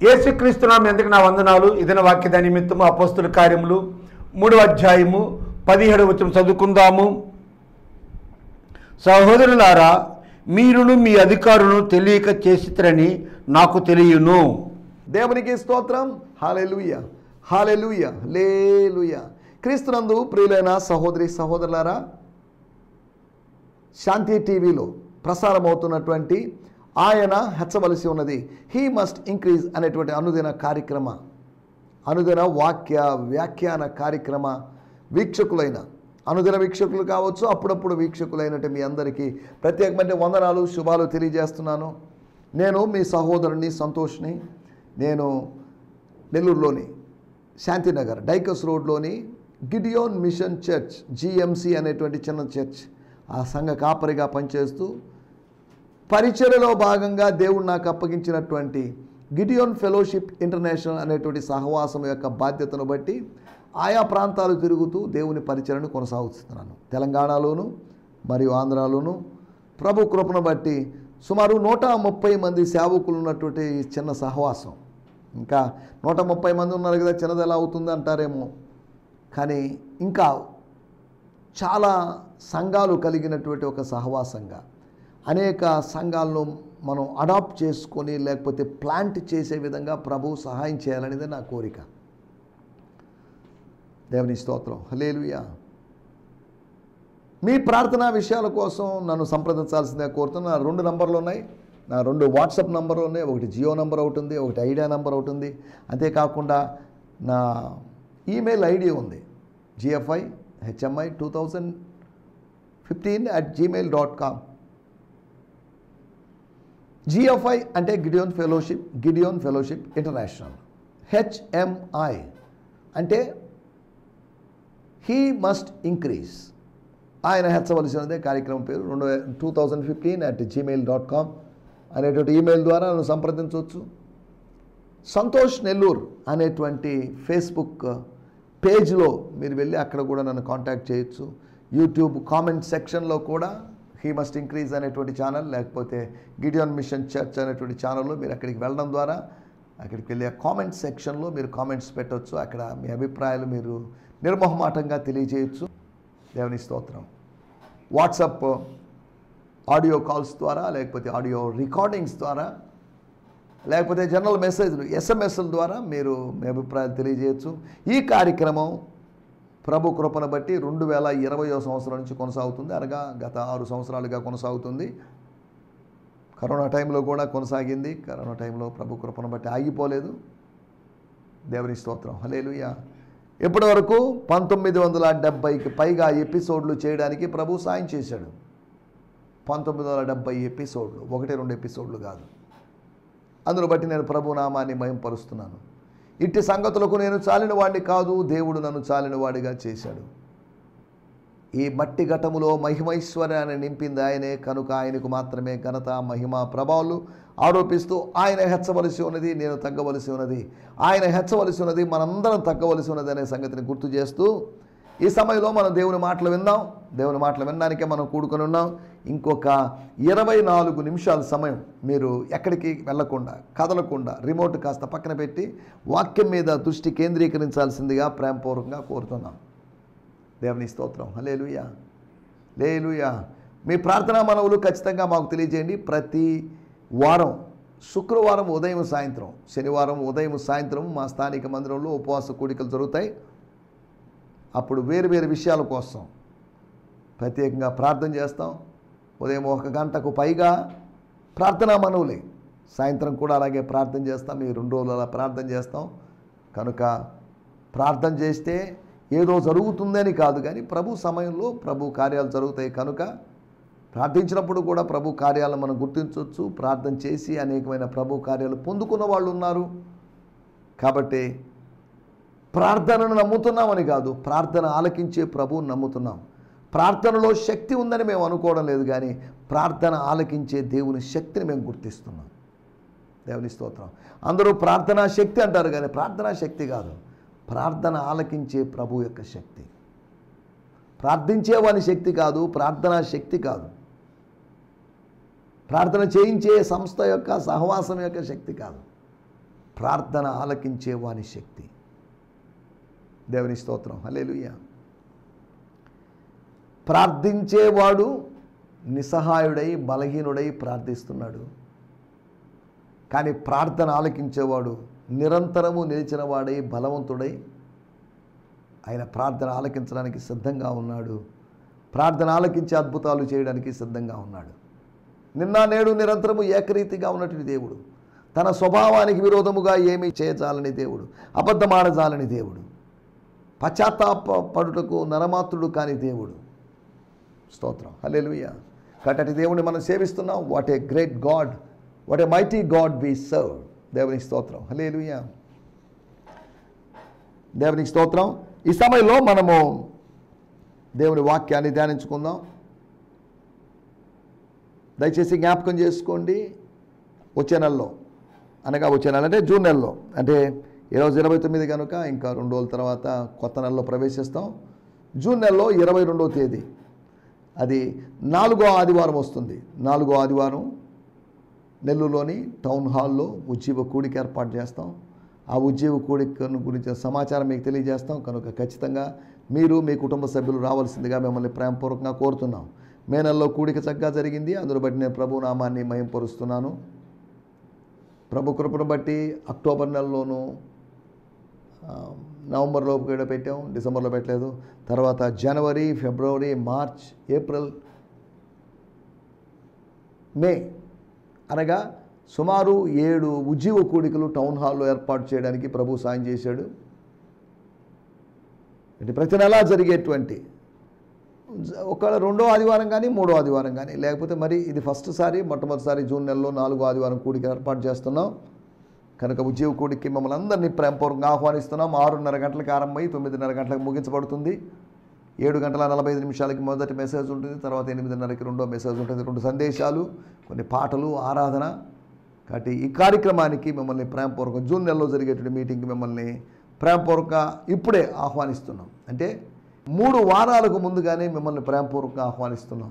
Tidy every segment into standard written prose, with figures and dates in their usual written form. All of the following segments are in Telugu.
యేసుక్రీస్తు నామమున ఎందుకు నా వందనాలు. ఇదన వాక్య నిమిత్తము అపోస్తుల కార్యములు 3వ అధ్యాయము 17వ వచనం చదువుకుందాము. సహోదరులారా, మీరును మీ అధికారులను తెలియక చేసిరని నాకు తెలియను. దేవునికి స్తోత్రం. హల్లెలూయా, హల్లెలూయా, హల్లెలూయా. క్రీస్తునందు ప్రియులైన సహోదరి సహోదరులారా, శాంతి టీవీలో ప్రసారమవుతున్నటువంటి ఆయన హెచ్చవలసి ఉన్నది, హీ మస్ట్ ఇంక్రీజ్ అనేటువంటి అనుదిన వాక్య వ్యాఖ్యాన కార్యక్రమ వీక్షకులైన అనుదిన వీక్షకులు కావచ్చు, అప్పుడప్పుడు వీక్షకులైనట్టు మీ అందరికీ ప్రత్యేకమైన వందనాలు, శుభాలు తెలియజేస్తున్నాను. నేను మీ సహోదరుని సంతోష్ని. నేను నెల్లూరులోని శాంతినగర్ డైకస్ రోడ్లోని గిడియోన్ మిషన్ చర్చ్ జిఎంసి అనేటువంటి చిన్న చర్చ్ ఆ సంఘ కాపరిగా పనిచేస్తూ పరిచర్యలో భాగంగా దేవుడు నాకు అప్పగించినటువంటి గిడియోన్ ఫెలోషిప్ ఇంటర్నేషనల్ అనేటువంటి సహవాసం యొక్క బాధ్యతను బట్టి ఆయా ప్రాంతాలు తిరుగుతూ దేవుని పరిచర్యను కొనసాగుతున్నాను. తెలంగాణలోను మరియు ఆంధ్రాలోను ప్రభు కృపను బట్టి సుమారు 130 మంది సేవకులు ఉన్నటువంటి చిన్న సహవాసం. ఇంకా 130 మంది ఉన్నారు కదా, చిన్నది ఎలా అవుతుంది అంటారేమో, కానీ ఇంకా చాలా సంఘాలు కలిగినటువంటి ఒక సహవాసంగా అనేక సంఘాలను మనం అడాప్ట్ చేసుకొని లేకపోతే ప్లాంట్ చేసే విధంగా ప్రభువు సహాయం చేయాలనేది నా కోరిక. దేవుని స్తోత్రం. హల్లెలూయా. మీ ప్రార్థనా విషయాల కోసం నన్ను సంప్రదించాల్సిందే కోరుతున్నా. నా 2 నంబర్లు ఉన్నాయి. నా 2 వాట్సాప్ నంబర్లు ఉన్నాయి. ఒకటి జియో నంబర్ ఒకటి ఉంది, ఒకటి ఐడియా నంబర్ ఒకటి ఉంది. అంతేకాకుండా నా ఈమెయిల్ ఐడి ఉంది, gfihmi2015@gmail.com. GFI అంటే గిడియోన్ ఫెలోషిప్ ఇంటర్నేషనల్. HMI అంటే హీ మస్ట్ ఇంక్రీజ్, ఆయన హెచ్చవలసినదే కార్యక్రమం పేరు. 2015@gmail.com అనేటువంటి ఈమెయిల్ ద్వారా నన్ను సంప్రదించవచ్చు. సంతోష్ నెల్లూరు అనేటువంటి ఫేస్బుక్ పేజ్లో మీరు వెళ్ళి అక్కడ కూడా నన్ను కాంటాక్ట్ చేయొచ్చు. యూట్యూబ్ కామెంట్ సెక్షన్లో కూడా హీ మస్ట్ ఇంక్రీజ్ అనేటువంటి ఛానల్, లేకపోతే గిడియోన్ మిషన్ చర్చ్ అనేటువంటి ఛానల్లో మీరు అక్కడికి వెళ్ళడం ద్వారా అక్కడికి వెళ్ళి ఆ కామెంట్ సెక్షన్లో మీరు కామెంట్స్ పెట్టవచ్చు. అక్కడ మీ అభిప్రాయాలు మీరు నిర్మోహమాటంగా తెలియజేయచ్చు. దేవుని స్తోత్రం. వాట్సాప్ ఆడియో కాల్స్ ద్వారా, లేకపోతే ఆడియో రికార్డింగ్స్ ద్వారా, లేకపోతే జనరల్ మెసేజ్లు SMS ద్వారా మీరు మీ అభిప్రాయాలు తెలియజేయచ్చు. ఈ కార్యక్రమం ప్రభు కృపను బట్టి 2020వ సంవత్సరం నుంచి కొనసాగుతుంది. అనగా గత 6 సంవత్సరాలుగా కొనసాగుతుంది. కరోనా టైంలో కూడా కొనసాగింది. కరోనా టైంలో ప్రభు కృపను బట్టి ఆగిపోలేదు. దేవుని స్తోత్రం. హల్లెలూయా. ఇప్పటి వరకు 1970కి పైగా ఎపిసోడ్లు చేయడానికి ప్రభు సాయం చేశాడు. 1970 ఎపిసోడ్లు, 1-2 ఎపిసోడ్లు కాదు. అందును బట్టి నేను ప్రభు నామాన్ని మహిమపరుస్తున్నాను. ఇట్టి సంగతులకు నేను చాలిన వాడిని కాదు, దేవుడు నన్ను చాలిన వాడిగా చేశాడు. ఈ మట్టి ఘటములో మహిమైశ్వర్యాన్ని నింపింది ఆయనే, కనుక ఆయనకు మాత్రమే ఘనత, మహిమ, ప్రభావాలు ఆరోపిస్తూ ఆయన హెచ్చవలసి ఉన్నది, నేను తగ్గవలసి ఉన్నది. ఆయన హెచ్చవలసి ఉన్నది, మనందరం తగ్గవలసి ఉన్నది అనే సంగతిని గుర్తు చేస్తూ ఈ సమయంలో మనం దేవుని మాటలు విందాం. దేవుని మాటలు వినడానికే మనం కూడుకొని ఉన్నాం. ఇంకొక 24 నిమిషాల సమయం మీరు ఎక్కడికి వెళ్ళకుండా, కదలకుండా, రిమోట్ కాస్త పక్కన పెట్టి వాక్యం మీద దృష్టి కేంద్రీకరించాల్సిందిగా ప్రేమపూర్వకంగా కోరుతున్నాం. దేవుని స్తోత్రం. హల్లెలూయా, హల్లెలూయా. మీ ప్రార్థనా మనవులు ఖచ్చితంగా మాకు తెలియజేయండి. ప్రతి వారం శుక్రవారం ఉదయం సాయంత్రం, శనివారం ఉదయం సాయంత్రం మా స్థానిక మందిరంలో ఉపవాస కూడికలు జరుగుతాయి. అప్పుడు వేరు వేరు విషయాల కోసం ప్రత్యేకంగా ప్రార్థన చేస్తాం. ఉదయం 1 గంటకు పైగా ప్రార్థనా మనవులే, సాయంత్రం కూడా అలాగే ప్రార్థన చేస్తాం. ఈ 2 రోజులు అలా ప్రార్థన చేస్తాం. కనుక ప్రార్థన చేస్తే ఏదో జరుగుతుందని కాదు, కానీ ప్రభు సమయంలో ప్రభు కార్యాలు జరుగుతాయి. కనుక ప్రార్థించినప్పుడు కూడా ప్రభు కార్యాలను మనం గుర్తించవచ్చు. ప్రార్థన చేసి అనేకమైన ప్రభు కార్యాలు పొందుకున్న వాళ్ళు ఉన్నారు. కాబట్టి ప్రార్థనను నమ్ముతున్నామని కాదు, ప్రార్థన ఆలకించే ప్రభువుని నమ్ముతున్నాం. ప్రార్థనలో శక్తి ఉందని మేము అనుకోవడం లేదు, కానీ ప్రార్థన ఆలకించే దేవుని శక్తిని మేము గుర్తిస్తున్నాం. దేవుని స్తోత్రం. అందరూ ప్రార్థనా శక్తి అంటారు, కానీ ప్రార్థనా శక్తి కాదు, ప్రార్థన ఆలకించే ప్రభు యొక్క శక్తి. ప్రార్థించేవాని శక్తి కాదు, ప్రార్థనా శక్తి కాదు. ప్రార్థన చేయించే సంస్థ యొక్క సహవాసం యొక్క శక్తి కాదు. ప్రార్థన ఆలకించే వాని శక్తి. దేవుని స్తోత్రం, హల్లెలూయా. ప్రార్థించేవాడు నిస్సహాయుడై బలహీనుడై ప్రార్థిస్తున్నాడు, కానీ ప్రార్థన ఆలకించేవాడు నిరంతరము నిలిచిన వాడై బలవంతుడై ఆయన ప్రార్థన ఆలకించడానికి సిద్ధంగా ఉన్నాడు. ప్రార్థన ఆలకించే అద్భుతాలు చేయడానికి సిద్ధంగా ఉన్నాడు. నిన్న నేడు నిరంతరము ఏకరీతిగా ఉన్నటువంటి దేవుడు, తన స్వభావానికి విరోధముగా ఏమీ చేయజాలని దేవుడు, అబద్ధమాడజాలని దేవుడు, పశ్చాత్తాపడుటకు నరమాత్రుడు కాని దేవుడు. స్తోత్రం, హల్లెలూయా. కాబట్టి దేవుని మనం సేవిస్తున్నాం. What a great God, what a mighty God we serve. దేవునికి స్తోత్రం, హల్లెలూయా. దేవునికి స్తోత్రం. ఈ సమయంలో మనము దేవుని వాక్యాన్ని ధ్యానించుకుందాం. దయచేసి జ్ఞాపకం చేసుకోండి, వచ్చే నెలలో, అనగా వచ్చే నెల అంటే జూన్ నెలలో, అంటే ఈరోజు 29 కనుక ఇంకా 2 రోజుల తర్వాత కొత్త నెలలో ప్రవేశిస్తాం. జూన్ నెలలో 22వ తేదీ, అది 4వ ఆదివారం వస్తుంది. 4వ ఆదివారం నెల్లూరులోని టౌన్ హాల్లో ఉజ్జీవ కూడిక ఏర్పాటు చేస్తాం. ఆ ఉజ్జీవ కూడిక గురించి సమాచారం మీకు తెలియజేస్తాం. కనుక ఖచ్చితంగా మీరు మీ కుటుంబ సభ్యులు రావాల్సిందిగా మిమ్మల్ని ప్రేమపూర్వకంగా కోరుతున్నాం. మే నెలలో కూడిక చక్కగా జరిగింది, అందును బట్టి నేను ప్రభు నామాన్ని మహింపరుస్తున్నాను. ప్రభు కృపను బట్టి అక్టోబర్ నెలలోనూ నవంబర్లో కూడా పెట్టాం, డిసెంబర్లో పెట్టలేదు. తర్వాత జనవరి, ఫిబ్రవరి, మార్చ్, ఏప్రిల్, మే, అనగా సుమారు 7 ఉజ్జీవ కూడికలు టౌన్ హాల్లో ఏర్పాటు చేయడానికి ప్రభు సాయం చేశాడు. అంటే ప్రతి నెలా జరిగేటువంటి ఒకవేళ 2వ ఆదివారం కానీ 3వ ఆదివారం కానీ, లేకపోతే మరి ఇది మొట్టమొదటిసారి జూన్ నెలలో 4వ ఆదివారం కూడిక ఏర్పాటు చేస్తున్నాం. కనుక ఉజ్జీవ కూడికి మమ్మల్ని అందరినీ ప్రేమపూర్వకంగా ఆహ్వానిస్తున్నాం. 6:30 గంటలకు ఆరంభమై 9:30 గంటలకు ముగించబడుతుంది. 7:45 మొదటి మెసేజ్ ఉంటుంది, తర్వాత 8:30కి రెండో మెసేజ్ ఉంటుంది. 2 సందేశాలు, కొన్ని పాటలు, ఆరాధన. కాబట్టి ఈ కార్యక్రమానికి మిమ్మల్ని ప్రేమపూర్వకం జూన్ నెలలో జరిగేటువంటి మీటింగ్కి మిమ్మల్ని ప్రేమపూర్వకంగా ఇప్పుడే ఆహ్వానిస్తున్నాం. అంటే 3 వారాలకు ముందుగానే మిమ్మల్ని ప్రేమపూర్వకంగా ఆహ్వానిస్తున్నాం.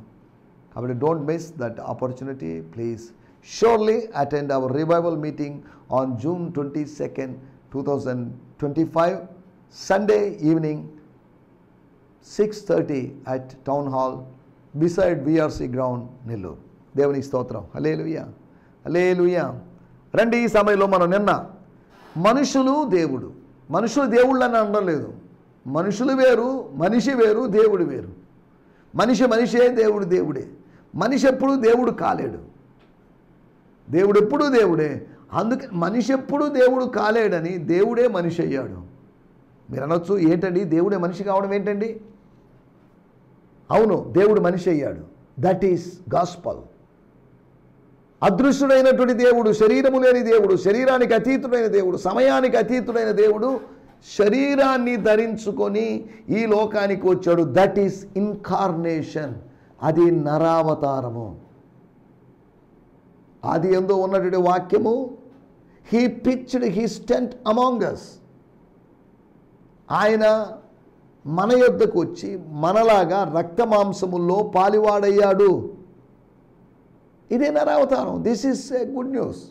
కాబట్టి don't miss that opportunity. Please surely attend our revival meeting on June 22nd, 2025, Sunday evening, 6:30 at Town Hall beside VRC ground, Nellore. దేవునికి స్తోత్రం, హల్లెలూయా, హల్లెలూయా. రండి, ఈ సమయంలో మనం నిన్న మనుషులు దేవుళ్ళని అనడం లేదు. మనుషులు వేరు, మనిషి వేరు, దేవుడు వేరు. మనిషే, దేవుడు దేవుడే. మనిషి ఎప్పుడు దేవుడు కాలేడు, దేవుడు ఎప్పుడూ దేవుడే. అందుకే మనిషి ఎప్పుడూ దేవుడు కాలేడని దేవుడే మనిషి అయ్యాడు. మీరు అనొచ్చు, ఏంటండి దేవుడే మనిషి కావడం ఏంటండి? అవును, దేవుడు మనిషి అయ్యాడు. That is gospel. అదృశ్యుడైనటువంటి దేవుడు, శరీరము లేని దేవుడు, శరీరానికి అతీతుడైన దేవుడు, సమయానికి అతీతుడైన దేవుడు శరీరాన్ని ధరించుకొని ఈ లోకానికి వచ్చాడు. That is incarnation. అది నరావతారము. ఆది యందు ఉన్నటువంటి వాక్యము, he pitched his tent among us. ఆయన మన యొద్దకు వచ్చి మనలాగా రక్త మాంసముల్లో పాలివాడయ్యాడు. ఇదే నరావతారం. This is a good news.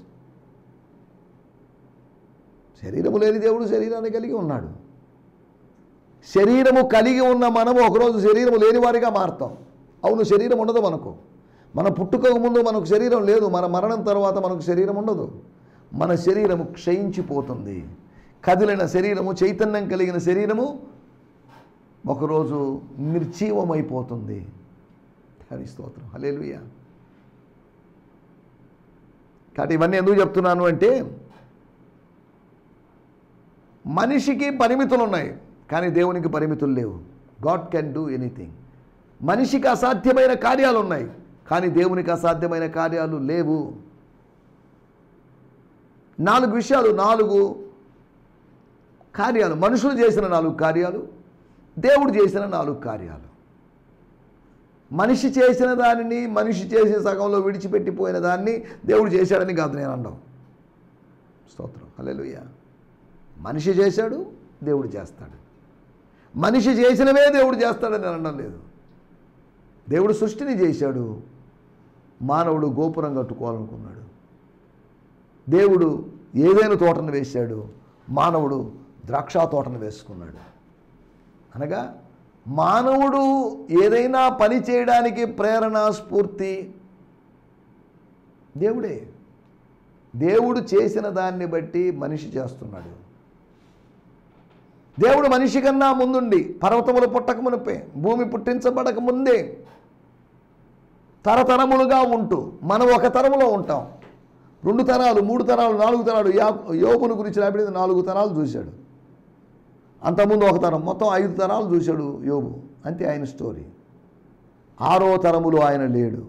శరీరము లేని దేవుడు శరీరాన్ని కలిగి ఉన్నాడు. శరీరము కలిగి ఉన్న మనము ఒకరోజు శరీరము లేని వారిగా మారుతాం. అవును, శరీరం ఉండదు మనకు. మన పుట్టుకకు ముందు మనకు శరీరం లేదు, మన మరణం తర్వాత మనకు శరీరం ఉండదు. మన శరీరము క్షయించిపోతుంది. కదిలిన శరీరము, చైతన్యం కలిగిన శరీరము ఒకరోజు నిర్జీవమైపోతుంది. హరి స్తోత్రం, హల్లెలూయా. కాబట్టి ఇవన్నీ ఎందుకు చెప్తున్నాను అంటే, మనిషికి పరిమితులు ఉన్నాయి, కానీ దేవునికి పరిమితులు లేవు. God can do anything. మనిషికి అసాధ్యమైన కార్యాలు ఉన్నాయి, కానీ దేవునికి అసాధ్యమైన కార్యాలు లేవు. 4 విషయాలు, 4 కార్యాలు. మనుషులు చేసిన 4 కార్యాలు, దేవుడు చేసిన 4 కార్యాలు. మనిషి చేసిన దానిని, మనిషి చేసే సగంలో విడిచిపెట్టిపోయిన దాన్ని దేవుడు చేశాడని కాదు నేను అనడం. స్తోత్రం, హల్లెలూయా. మనిషి చేశాడు, దేవుడు చేస్తాడు. మనిషి చేసినవే దేవుడు చేస్తాడని అనడం లేదు. దేవుడు సృష్టిని చేశాడు, మానవుడు గోపురం కట్టుకోవాలనుకున్నాడు. దేవుడు ఏదైనా తోటను వేశాడు, మానవుడు ద్రాక్ష తోటను వేసుకున్నాడు. అనగా మానవుడు ఏదైనా పని చేయడానికి ప్రేరణ, స్ఫూర్తి దేవుడే. దేవుడు చేసిన దాన్ని బట్టి మనిషి చేస్తున్నాడు. దేవుడు మనిషి కన్నా ముందుండి, పర్వతములు పుట్టక మునిపే, భూమి పుట్టించబడక ముందే తరతరములుగా ఉంటూ, మనం ఒక తరములో ఉంటాం. 2 తరాలు, 3 తరాలు, 4 తరాలు. యోబును గురించి రాబడింది 4 తరాలు చూశాడు. అంతకుముందు 1 తరం, మొత్తం 5 తరాలు చూశాడు యోబు. అంతే ఆయన స్టోరీ. 6వ తరములో ఆయన లేడు.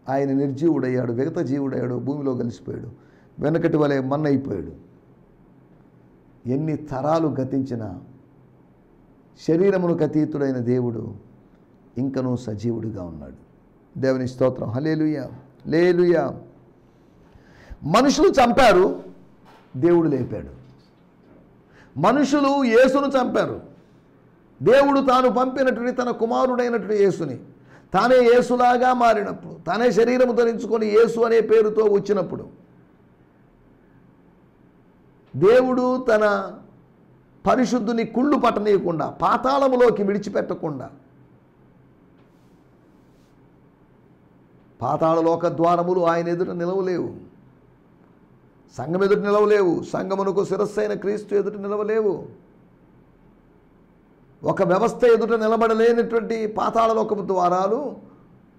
ఆయన నిర్జీవుడయ్యాడు, విగత జీవుడయ్యాడు, భూమిలో కలిసిపోయాడు, వెనకటి వలె మన్నైపోయాడు. ఎన్ని తరాలు గతించినా శరీరమునకు అతీతుడైన దేవుడు ఇంకనూ సజీవుడిగా ఉన్నాడు. దేవుని స్తోత్రం. హల్లెలూయా, హల్లెలూయా. మనుషులు చంపారు, దేవుడు లేపాడు. మనుషులు యేసును చంపారు. దేవుడు తాను పంపినటువంటి తన కుమారుడైనటువంటి యేసుని, తానే యేసులాగా మారినప్పుడు, తానే శరీరము ధరించుకొని యేసు అనే పేరుతో వచ్చినప్పుడు, దేవుడు తన పరిశుద్ధుని కుళ్ళు పట్టనీయకుండా, పాతాళములోకి విడిచిపెట్టకుండా, పాతాళలోక ద్వారములు ఆయన ఎదుట నిలవలేవు, సంఘం ఎదుట నిలవలేవు, సంఘమునకు శిరస్సైన క్రీస్తు ఎదుట నిలవలేవు. ఒక వ్యవస్థ ఎదుట నిలబడలేనటువంటి పాతాళలోకపు ద్వారాలు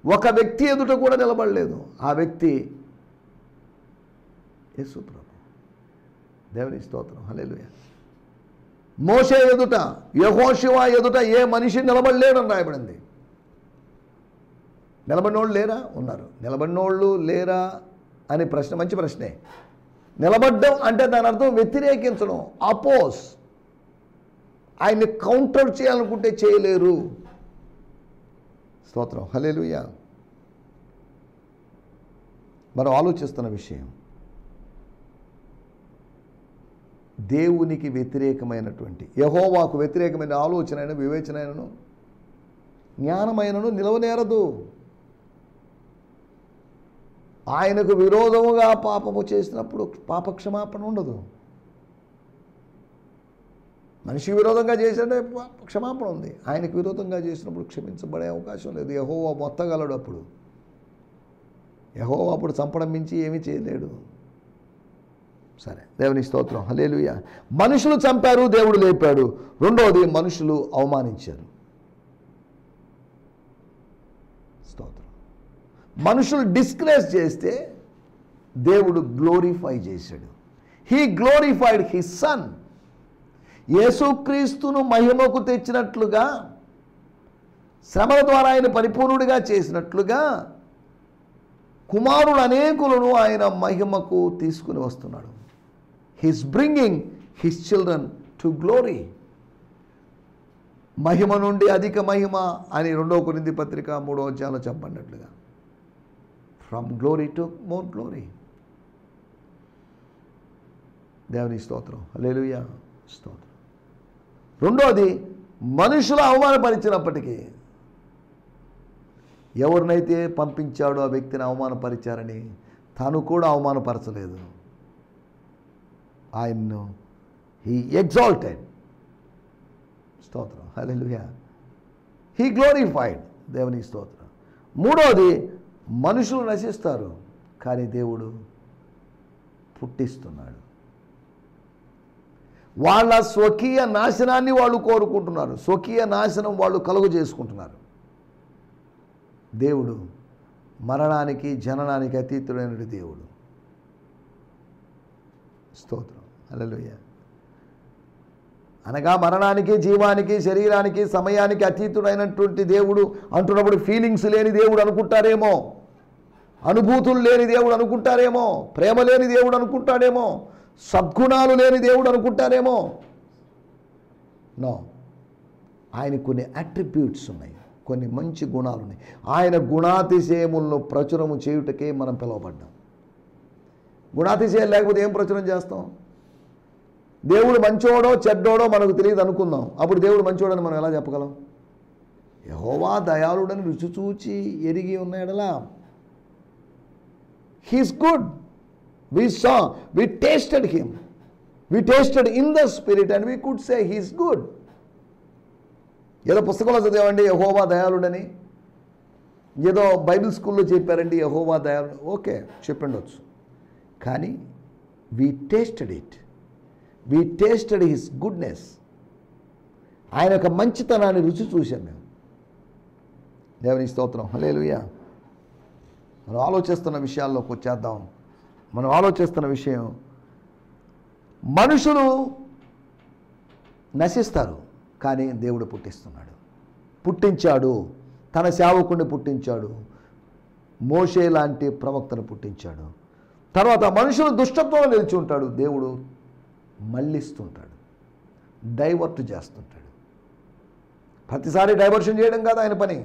ఒక వ్యక్తి ఎదుట కూడా నిలబడలేదు. ఆ వ్యక్తి యేసు ప్రభు. దేవుని స్తోత్రం. హల్లెలూయా. మోషే ఎదుట, యెహోషువ ఎదుట ఏ మనిషి నిలబడలేడని రాయబడింది. నిలబడినోళ్ళు లేరా? ఉన్నారు. నిలబడినోళ్ళు లేరా అని ప్రశ్న మంచి ప్రశ్నే. నిలబడ్డం అంటే దాని అర్థం వ్యతిరేకించడం, అపోజ్. ఆయన్ని కౌంటర్ చేయాలనుకుంటే చేయలేరు. స్తోత్రం. హల్లెలూయా. మనం ఆలోచిస్తున్న విషయం, దేవునికి వ్యతిరేకమైనటువంటి, యెహోవాకు వ్యతిరేకమైన ఆలోచన అయిన, వివేచన అయినను, జ్ఞానమైనను నిలవనేరదు. ఆయనకు విరోధముగా పాపము చేసినప్పుడు పాపక్షమాపణ ఉండదు. మనిషికి విరోధంగా చేసినట్టే క్షమాపణ ఉంది. ఆయనకు విరోధంగా చేసినప్పుడు క్షమించబడే అవకాశం లేదు. యెహోవా మొత్తగలడు. యెహోవా అప్పుడు చంపడం మించి ఏమీ చేయలేడు. సరే, దేవుని స్తోత్రం. హల్లెలూయా. మనుషులు చంపారు, దేవుడు లేపాడు. రెండవది, మనుషులు అవమానించారు. స్తోత్రం. మనుషులు డిస్గ్రేస్ చేస్తే దేవుడు గ్లోరిఫై చేశాడు. He glorified his son. యేసుక్రీస్తును మహిమకు తెచ్చినట్లుగా, శ్రమల ద్వారా ఆయన పరిపూర్ణుడిగా చేసినట్లుగా, కుమారుడు అనేకులను ఆయన మహిమకు తీసుకుని వస్తున్నాడు. He's bringing his children to glory. మహిమ నుండి అధిక మహిమ అని 2 కొరింథీ పత్రిక 3వ అధ్యాయంలో చెప్పబడినట్లుగా, from glory to more glory. దేవుని స్తోత్రం. హల్లెలూయా. స్తోత్రం. రెండోది, మనుషులు అవమానపరిచినప్పటికీ, ఎవరినైతే పంపించాడో ఆ వ్యక్తిని అవమానపరిచారని తాను కూడా అవమానపరచలేదు. ఆయన్ను హీ ఎగ్జాల్టెడ్. స్తోత్రం. హల్లెలూయా. He glorified. దేవుని స్తోత్రం. మూడోది, మనుషులు నశిస్తారు కానీ దేవుడు పుట్టిస్తున్నాడు. వాళ్ళ స్వకీయ నాశనాన్ని వాళ్ళు కోరుకుంటున్నారు, స్వకీయ నాశనం వాళ్ళు కలుగు చేసుకుంటున్నారు. దేవుడు మరణానికి, జననానికి అతీతుడైన దేవుడు. స్తోత్రం. హల్లెలూయా. అనగా మరణానికి, జీవానికి, శరీరానికి, సమయానికి అతీతుడైనటువంటి దేవుడు అంటున్నప్పుడు ఫీలింగ్స్ లేని దేవుడు అనుకుంటారేమో, అనుభూతులు లేని దేవుడు అనుకుంటారేమో, ప్రేమ లేని దేవుడు అనుకుంటాడేమో, సద్గుణాలు లేని దేవుడు అనుకుంటారేమో. నో, ఆయన కొన్ని అట్రిబ్యూట్స్ ఉన్నాయి, కొన్ని మంచి గుణాలు ఉన్నాయి. ఆయన గుణాతిశయములను ప్రచురము చేయుటకే మనం పిలువబడ్డాం. గుణాతిశయాలు లేకపోతే ఏం ప్రచురం చేస్తాం? దేవుడు మంచోడో చెడ్డోడో మనకు తెలియదు అనుకుందాం, అప్పుడు దేవుడు మంచోడని మనం ఎలా చెప్పగలం? యెహోవా దయాళుడని రుచి చూచి ఎరిగి ఉన్నాడలా. He's good. We saw, we tasted him. We tasted in the spirit and we could say he is good. ఏదో పుస్తకంలో చదివామండి యెహోవా దయాళుడని, ఏదో బైబిల్ స్కూల్లో చెప్పారండి యెహోవా దయాళుడు, ఓకే చెప్పిండొచ్చు. కానీ we tasted it. We tasted his goodness. ఆయన యొక్క మంచితనాన్ని రుచి చూసాం మేము. దేవునికి స్తోత్రం, హల్లెలూయా. మనం ఆలోచిస్తున్న విషయాల్లోకి వచ్చేద్దాం. మనం ఆలోచిస్తున్న విషయం, మనుషులు నశిస్తారు కానీ దేవుడు పుట్టిస్తున్నాడు, పుట్టించాడు. తన సేవకుడిని పుట్టించాడు, మోషే లాంటి ప్రవక్తను పుట్టించాడు. తర్వాత మనుషులు దుష్టత్వంలో నిలిచి ఉంటాడు, దేవుడు మళ్ళిస్తుంటాడు, డైవర్ట్ చేస్తుంటాడు. ప్రతిసారి డైవర్షన్ చేయడం కాదు ఆయన పని.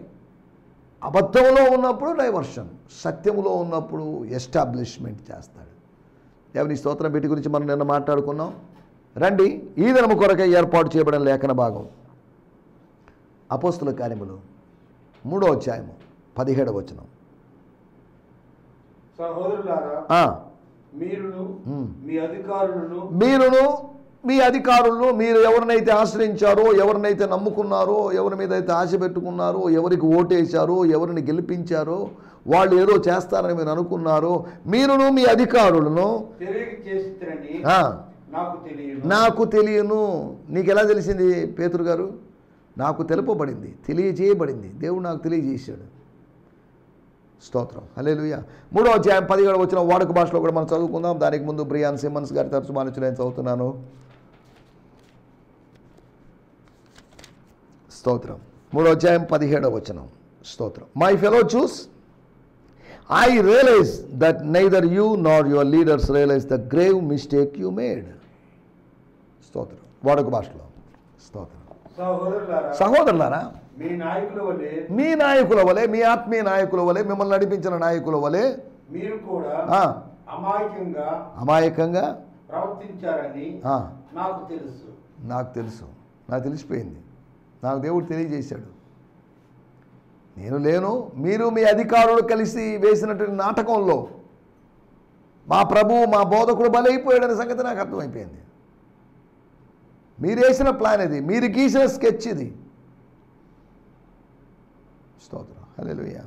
అబద్ధంలో ఉన్నప్పుడు డైవర్షన్, సత్యములో ఉన్నప్పుడు ఎస్టాబ్లిష్మెంట్ చేస్తాడు. దేవుని స్తోత్రం. వీటి గురించి మనం నిన్న మాట్లాడుకున్నాం. రండి, ఈ దినము కొరకై ఏర్పాటు చేయబడిన లేఖన భాగం అపోస్తుల కార్యములు 3వ అధ్యాయము 17వ వచనం. సహోదరులారా, మీరును మీ అధికారులను, మీరు ఎవరినైతే ఆశ్రయించారో, ఎవరినైతే నమ్ముకున్నారో, ఎవరి మీద అయితే ఆశ పెట్టుకున్నారో, ఎవరికి ఓటేశారో, ఎవరిని గెలిపించారో, వాళ్ళు ఏదో చేస్తారని మీరు అనుకున్నారో, మీరును మీ అధికారులను నాకు తెలియను. నీకు ఎలా తెలిసింది పేతురు గారు? నాకు తెలుపబడింది, తెలియజేయబడింది. దేవుడు నాకు తెలియజేశాడు. స్తోత్రం, హల్లెలూయా. 3వ అధ్యాయం 17వ వచనం వాడుక భాషలో కూడా మనం చదువుకుందాం. దానికి ముందు బ్రియాన్ సిమ్మన్స్ గారి తరచుమా నుంచి నేను చదువుతున్నాను. స్తోత్రం. 3వ అధ్యాయం 17వ వచనం. స్తోత్రం. My fellow Jews, I realize that neither you nor your leaders realize the grave mistake you made. స్తోత్రం. వాడుక భాషలో. స్తోత్రం. సహోదరులారా, మీ నాయకుల వలె, మీ ఆత్మీయ నాయకుల వలె, మిమ్మల్ని నడిపించిన నాయకుల వలె మీరు కూడా అమాయకంగా ప్రవర్తించారని నాకు తెలుసు. నాకు తెలిసిపోయింది. నాకు దేవుడు తెలియజేశాడు. నేను లేను, మీరు మీ అధికారులు కలిసి వేసినటువంటి నాటకంలో మా ప్రభువు, మా బోధకుడు బలైపోయాడనే సంగతి నాకు అర్థమైపోయింది. మీరు వేసిన ప్లాన్ ఇది, మీరు గీసిన స్కెచ్ ఇది. స్తోత్రం, హల్లెలూయా.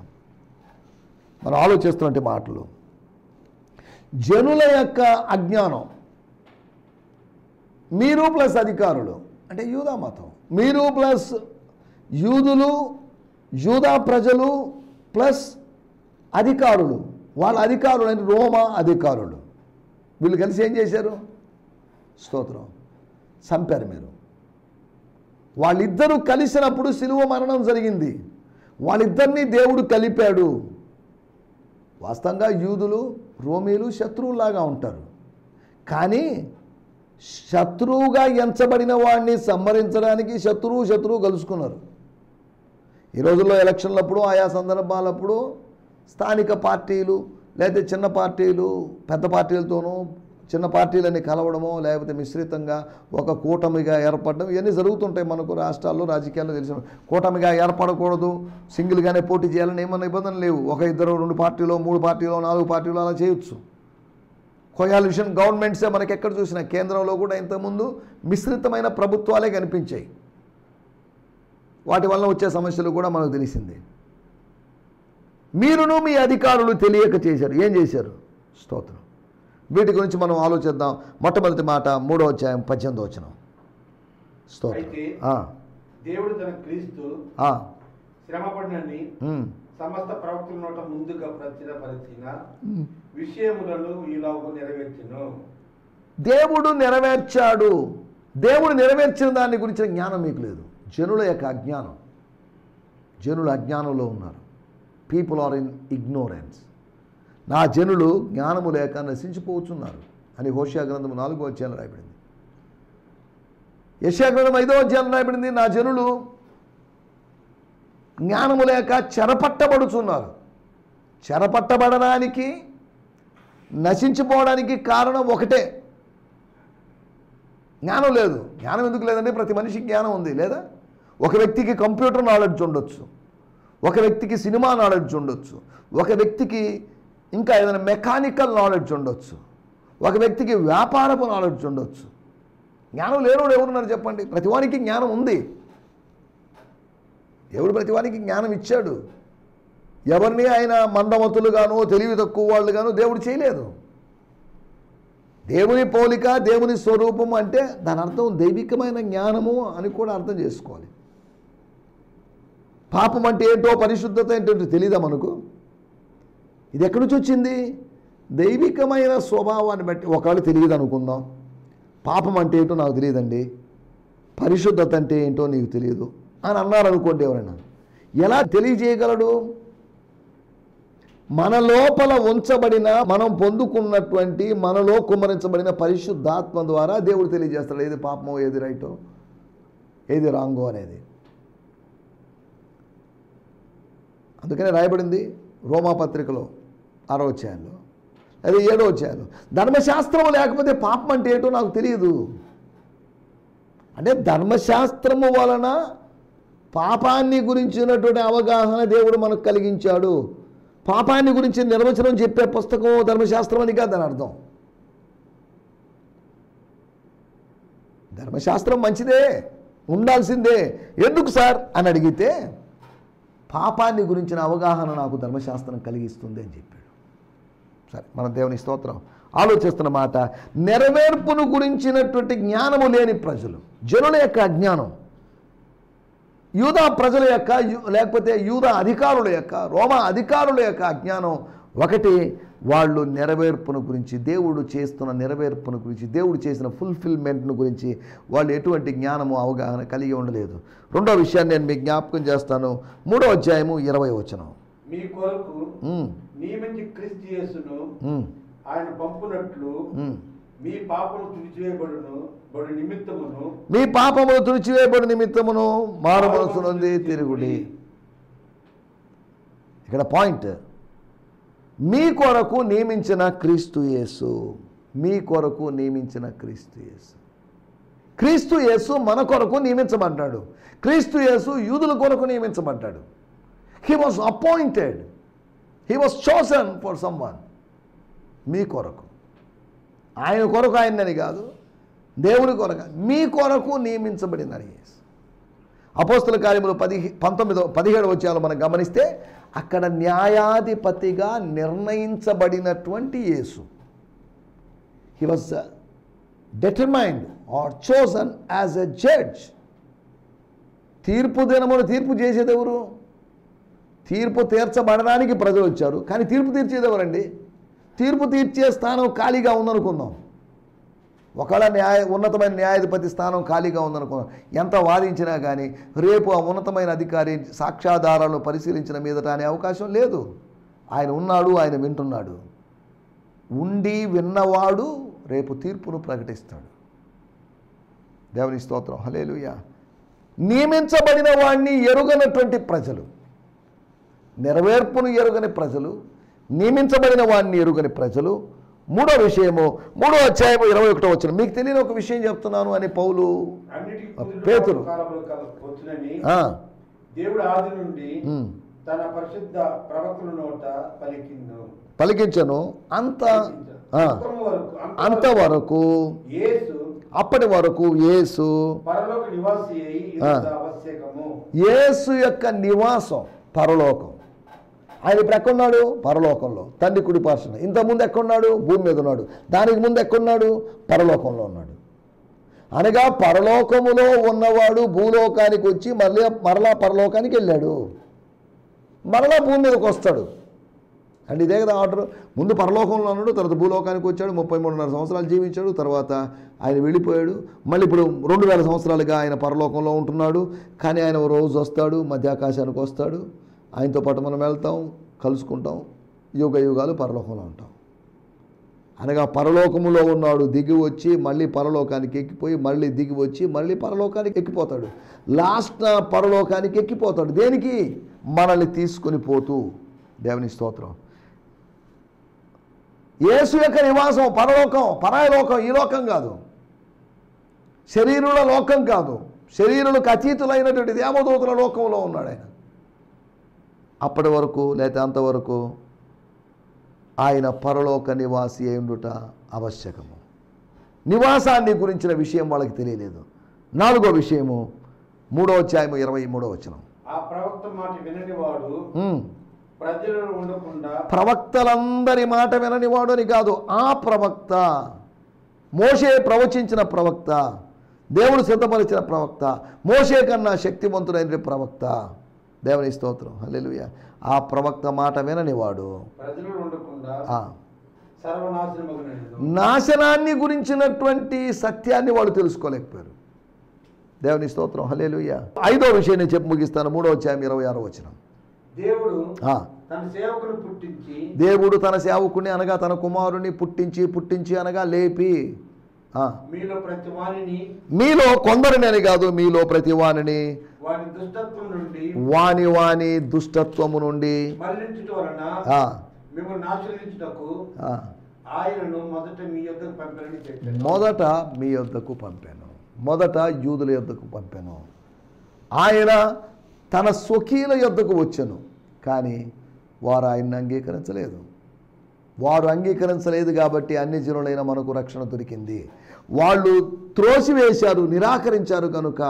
మనం ఆలోచిస్తున్నట్టు మాటలు, జనుల యొక్క అజ్ఞానం, మీరు ప్లస్ అధికారులు అంటే యూదా మతం, మీరు ప్లస్ యూదులు, యూదా ప్రజలు ప్లస్ అధికారులు, వాళ్ళ అధికారులు అంటే రోమా అధికారులు, వీళ్ళు కలిసి ఏం చేశారు? స్తోత్రం, చంపారు మీరు. వాళ్ళిద్దరూ కలిసినప్పుడు శిలువ మరణం జరిగింది. వాళ్ళిద్దరినీ దేవుడు కలిపాడు. వాస్తవంగా యూదులు, రోమీలు శత్రువులాగా ఉంటారు. కానీ శత్రువుగా ఎంచబడిన వాడిని సంహరించడానికి శత్రువు కలుసుకున్నారు. ఈ రోజుల్లో ఎలక్షన్లప్పుడు, ఆయా సందర్భాలప్పుడు స్థానిక పార్టీలు లేదా చిన్న పార్టీలు పెద్ద పార్టీలతోనూ చిన్న పార్టీలని కలవడమో లేకపోతే మిశ్రితంగా ఒక కూటమిగా ఏర్పడడం, ఇవన్నీ జరుగుతుంటాయి మనకు రాష్ట్రాల్లో, రాజకీయాల్లో తెలిసిన. కూటమిగా ఏర్పడకూడదు, సింగిల్గానే పోటీ చేయాలని ఏమన్నా నిబంధనలు లేవు. 1, 2, 2 పార్టీలో, 3 పార్టీలో, 4 పార్టీలో అలా చేయొచ్చు. కోయాలిషన్ గవర్నమెంట్సే మనకి ఎక్కడ చూసినా, కేంద్రంలో కూడా ఇంతకుముందు మిశ్రితమైన ప్రభుత్వాలే కనిపించాయి. వాటి వల్ల వచ్చే సమస్యలు కూడా మనకు తెలిసిందే. మీరును మీ అధికారులు తెలియక చేశారు. ఏం చేశారు? స్తోత్రం. వీటి గురించి మనం ఆలోచిద్దాం. మొట్టమొదటి మాట 3వ అధ్యాయం 18వ వచనం. స్తోత్రం. దేవుడు తన క్రీస్తు శ్రమపడినని సమస్త ప్రవక్తల నోట ముందుగా ప్రచురపరిచిన విషయములను ఈలోపు నెరవేర్చును. దేవుడు నెరవేర్చాడు. దేవుడు నెరవేర్చిన దాని గురించిన జ్ఞానం మీకు లేదు. జనుల యొక్క అజ్ఞానం, జనులు అజ్ఞానంలో ఉన్నారు. People are in ignorance. నా జనులు జ్ఞానము లేక నశించిపోతున్నారు అని హోషేయ గ్రంథం 4వ అధ్యాయంలో రాయబడింది. యెషయా గ్రంథం 5వ అధ్యాయంలో రాయబడింది, నా జనులు జ్ఞానము లేక చెరపట్టబడుతున్నారు. చెరపట్టబడడానికి, నశించిపోవడానికి కారణం ఒకటే, జ్ఞానం లేదు. జ్ఞానం ఎందుకు లేదంటే ప్రతి మనిషికి జ్ఞానం ఉంది లేదా? ఒక వ్యక్తికి కంప్యూటర్ నాలెడ్జ్ ఉండొచ్చు, ఒక వ్యక్తికి సినిమా నాలెడ్జ్ ఉండొచ్చు, ఒక వ్యక్తికి ఇంకా ఏదైనా మెకానికల్ నాలెడ్జ్ ఉండొచ్చు. ఒక వ్యక్తికి వ్యాపారపు నాలెడ్జ్ ఉండొచ్చు. జ్ఞానం లేనివాడు ఎవరున్నారు చెప్పండి? ప్రతివానికి జ్ఞానం ఉంది. దేవుడు ప్రతివానికి జ్ఞానం ఇచ్చాడు. ఎవరిని ఆయన మందమతులుగానో తెలివి తక్కువ వాళ్ళుగానో దేవుడు చేయలేదు. దేవుని పోలిక, దేవుని స్వరూపం అంటే దాని అర్థం దైవికమైన జ్ఞానము అని కూడా అర్థం చేసుకోవాలి. పాపం అంటే ఏంటో, పరిశుద్ధత ఏంటో తెలీదా మనకు? ఇది ఎక్కడి నుంచి వచ్చింది? దైవికమైన స్వభావాన్ని బట్టి. ఒకవేళ తెలియదు అనుకుందాం, పాపం అంటే ఏంటో నాకు తెలియదండి, పరిశుద్ధత అంటే ఏంటో నీకు తెలియదు అని అన్నారు అనుకోండి ఎవరైనా. ఎలా తెలియజేయగలడు? మన లోపల ఉంచబడిన, మనం పొందుకున్నటువంటి, మనలో కుమ్మరించబడిన పరిశుద్ధాత్మ ద్వారా దేవుడు తెలియజేస్తాడు ఏది పాపమో, ఏది రైటో, ఏది రాంగో అనేది. అందుకనే రాయబడింది రోమాపత్రికలో 6వ అధ్యాయంలో, అది 7వ అధ్యాయంలో, ధర్మశాస్త్రము లేకపోతే పాపం అంటే ఏంటో నాకు తెలియదు. అంటే ధర్మశాస్త్రము వలన పాపాన్ని గురించినటువంటి అవగాహన దేవుడు మనకు కలిగించాడు. పాపాన్ని గురించి నిర్వచనం చెప్పే పుస్తకం ధర్మశాస్త్రం అని కాదు దాని అర్థం. ధర్మశాస్త్రం మంచిదే, ఉండాల్సిందే. ఎందుకు సార్ అని అడిగితే, పాపాన్ని గురించిన అవగాహన నాకు ధర్మశాస్త్రం కలిగిస్తుంది అని చెప్పాడు. సరే, మన దేవుని స్తోత్రం. ఆలోచిస్తున్న మాట, నెరవేర్పును గురించినటువంటి జ్ఞానము లేని ప్రజలు, జనుల యొక్క అజ్ఞానం, యూదా ప్రజల యొక్క, లేకపోతే యూదా అధికారుల యొక్క, రోమా అధికారుల యొక్క అజ్ఞానం ఒకటి. వాళ్ళు నెరవేర్పును గురించి, దేవుడు చేస్తున్న నెరవేర్పును గురించి, దేవుడు చేసిన ఫుల్ఫిల్మెంట్ను గురించి వాళ్ళు ఎటువంటి జ్ఞానము, అవగాహన కలిగి ఉండలేదు. రెండో విషయాన్ని నేను మీకు జ్ఞాపకం చేస్తాను. 3వ అధ్యాయము 20వ వచనం. మీ కొరకు నియమించి క్రీస్తు యేసును ఆయన పంపునట్లు మీ పాపములు తుడిచివేయబడును బడు నిమిత్తమును, మీ పాపములు తుడిచివేయబడు నిమిత్తమును మారు మనసు నొంది తిరుగుడి. ఇక్కడ పాయింట్, మీ కొరకు నియమించిన క్రీస్తు యేసు, మీ కొరకు నియమించిన క్రీస్తు యేసు. క్రీస్తు యేసు మన కొరకు నియమించబడ్డాడు. క్రీస్తు యేసు యూదుల కొరకు నియమించబడ్డాడు. He was appointed, he was chosen for someone. మీ కొరకు, ఆయన కొరకు ఆయనని కాదు, దేవుని కొరకు, మీ కొరకు నియమించబడిన యేసు. అపోస్తల కార్యములు 17వ అధ్యాయంలో మనం గమనిస్తే అక్కడ న్యాయాధిపతిగా నిర్ణయించబడినటువంటి Yesu. He was determined or chosen as a judge. తీర్పు దినమును తీర్పు చేసేది ఎవరు? తీర్పు తీర్చబడడానికి ప్రజలు వచ్చారు, కానీ తీర్పు తీర్చేది ఎవరండి? తీర్పు తీర్చే స్థానం ఖాళీగా ఉందనుకుందాం. ఒకవేళ ఉన్నతమైన న్యాయాధిపతి స్థానం ఖాళీగా ఉందనుకుందాం. ఎంత వాదించినా కానీ రేపు ఆ ఉన్నతమైన అధికారి సాక్ష్యాధారాలను పరిశీలించిన మీదట అనే అవకాశం లేదు. ఆయన ఉన్నాడు, ఆయన వింటున్నాడు. ఉండి విన్నవాడు రేపు తీర్పును ప్రకటిస్తాడు. దేవుని స్తోత్రం, హల్లెలూయా. నియమించబడిన వాడిని ఎరుగనటువంటి ప్రజలు, నెరవేర్పును ఎరుగని ప్రజలు, నియమించబడిన వాడిని ఎరుగని ప్రజలు. మూడో విషయము, 3వ అధ్యాయము 21వ వచనం. మీకు తెలియని ఒక విషయం చెప్తున్నాను అని పౌలు, పేతురు, దేవుడు ఆది నుండి తన పరిశుద్ధ ప్రవక్తల నోట పలికించను అంతవరకు, అప్పటి వరకు యేసు, యేసు యొక్క నివాసం పరలోకం. ఆయన ఇప్పుడు ఎక్కడున్నాడు? పరలోకంలో, తండ్రి కుడి పార్శ్వన. ఇంతకుముందు ఎక్కడున్నాడు? భూమి మీద ఉన్నాడు. దానికి ముందు ఎక్కడున్నాడు? పరలోకంలో ఉన్నాడు. అనగా పరలోకములో ఉన్నవాడు భూలోకానికి వచ్చి మరలా పరలోకానికి వెళ్ళాడు, మరలా భూమి మీదకి వస్తాడు. అంటే ఇదే కదా ఆర్డర్. ముందు పరలోకంలో ఉన్నాడు, తర్వాత భూలోకానికి వచ్చాడు, 33.5 సంవత్సరాలు జీవించాడు, తర్వాత ఆయన వెళ్ళిపోయాడు. మళ్ళీ ఇప్పుడు 2000 సంవత్సరాలుగా ఆయన పరలోకంలో ఉంటున్నాడు. కానీ ఆయన రోజు వస్తాడు, మధ్యాకాశానికి వస్తాడు, ఆయనతో పాటు మనం వెళ్తాం, కలుసుకుంటాం, యుగ యుగాలు పరలోకంలో ఉంటాం. అనగా పరలోకములో ఉన్నాడు, దిగి వచ్చి మళ్ళీ పరలోకానికి ఎక్కిపోయి, మళ్ళీ దిగి వచ్చి మళ్ళీ పరలోకానికి ఎక్కిపోతాడు. లాస్ట్ పరలోకానికి ఎక్కిపోతాడు. దేనికి? మనల్ని తీసుకొని పోతూ. దేవుని స్తోత్రం. యేసు యొక్క నివాసం పరలోకం, పరాయి లోకం, ఈ లోకం కాదు, శరీరుల లోకం కాదు, శరీరులకు అతీతులైనటువంటి దేవదూతల లోకంలో ఉన్నాడు ఆయన. అప్పటి వరకు, లేకపోతే అంతవరకు ఆయన పరలోక నివాసి అయ్యుండుట ఆవశ్యకము. నివాసాన్ని గురించిన విషయం వాళ్ళకి తెలియలేదు. 4వ విషయము 3వ అధ్యాయము 23వ వచనం. ఆ ప్రవక్త మాట విననివాడు ప్రజలను ఉండకుండా. ప్రవక్తలందరి మాట విననివాడు అని కాదు, ఆ ప్రవక్త, మోషే ప్రవచించిన ప్రవక్త, దేవుడు సిద్ధపరిచిన ప్రవక్త, మోషే కన్నా శక్తివంతుడైన ప్రవక్త. దేవుని స్తోత్రం, హల్లెలూయా. ఆ ప్రవక్త మాట విననివాడు ప్రజలను ఉండకుండా నాశనాన్ని గురించినటువంటి సత్యాన్ని వాళ్ళు తెలుసుకోలేకపోయారు. దేవుని స్తోత్రం, హల్లెలూయా. 5వ విషయం నేను చెప్పి ముగిస్తాను. 3వ అధ్యాయం 26వ వచనం. దేవుడు తన సేవకుని పుట్టించి, దేవుడు తన సేవకుని అనగా తన కుమారుని పుట్టించి అనగా లేపి, మీలో ప్రతి వానిని, మీలో కొందరిని అని కాదు, మీలో ప్రతి వానిని వాని దుష్టత్వం నుండి, వాని దుష్టత్వము నుండి మళ్ళించుట వలన మిమ్మల్ని ఆశీర్వదించుటకు ఆయనను మొదట మీ యొద్దకు పంపానని చెప్పాను. మొదట మీ యొద్దకు పంపాను, మొదట యూదుల యొద్దకు పంపాను. ఆయన తన స్వకీయుల యొద్దకు వచ్చాను, కానీ వారు ఆయన్ని అంగీకరించలేదు. వారు అంగీకరించలేదు కాబట్టి అన్ని జనులైన మనకు రక్షణ దొరికింది. వాళ్ళు త్రోసివేశారు, నిరాకరించారు కనుక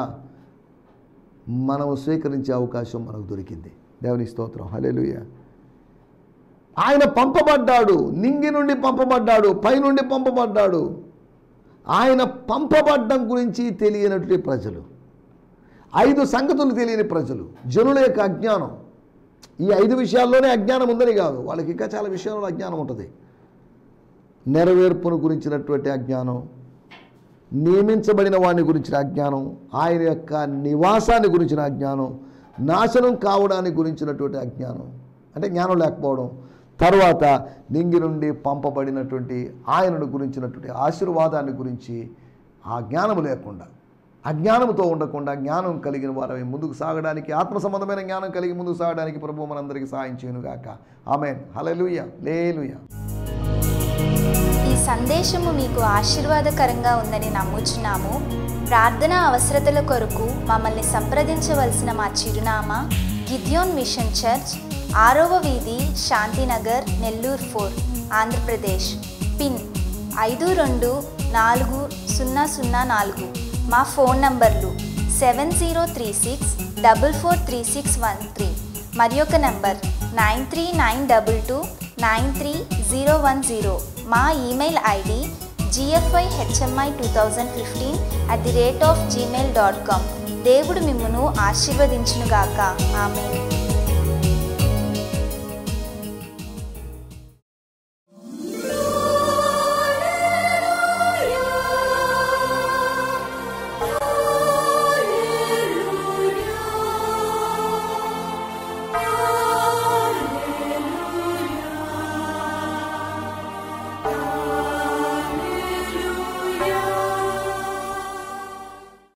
మనము స్వీకరించే అవకాశం మనకు దొరికింది. దేవుని స్తోత్రం, హల్లెలూయా. ఆయన పంపబడ్డాడు, నింగి నుండి పంపబడ్డాడు, పైనుండి పంపబడ్డాడు. ఆయన పంపబడ్డం గురించి తెలియనటువంటి ప్రజలు, 5 సంగతులు తెలియని ప్రజలు, జనుల యొక్క అజ్ఞానం. ఈ 5 విషయాల్లోనే అజ్ఞానం ఉందని కాదు, వాళ్ళకి ఇంకా చాలా విషయాల్లో అజ్ఞానం ఉంటుంది. నెరవేర్పును గురించినటువంటి అజ్ఞానం, నియమించబడిన వాడిని గురించిన అజ్ఞానం, ఆయన యొక్క నివాసాన్ని గురించిన అజ్ఞానం, నాశనం కావడానికి గురించినటువంటి అజ్ఞానం, అంటే జ్ఞానం లేకపోవడం. తర్వాత నింగి నుండి పంపబడినటువంటి ఆయనను గురించినటువంటి ఆశీర్వాదాన్ని గురించి ఆ జ్ఞానము లేకుండా, అజ్ఞానంతో ఉండకుండా జ్ఞానం కలిగిన వారమే ముందుకు సాగడానికి, ఆత్మ సంబంధమైన జ్ఞానం కలిగి ముందుకు సాగడానికి ప్రభువు మనందరికీ సహాయం చేయనుగాక. ఆమేన్, హల్లెలూయా, హల్లెలూయా. ఈ సందేశము మీకు ఆశీర్వాదకరంగా ఉందని నమ్ముచున్నాము. ప్రార్థన అవసరతల కొరకు మమ్మల్ని సంప్రదించవలసిన మా చిరునామా గిద్యోన్ మిషన్ చర్చ్, 6వ వీధి, శాంతినగర్, నెల్లూరు 4, ఆంధ్రప్రదేశ్. పిన్ 524004. మా ఫోన్ నంబర్లు 7036443613 మరి ఒక నంబర్ 9392293010. మా ఈమెయిల్ ఐడి gfihmi2015@gmail.com. దేవుడు మిమ్మును ఆశీర్వదించునుగాక. ఆమేన్.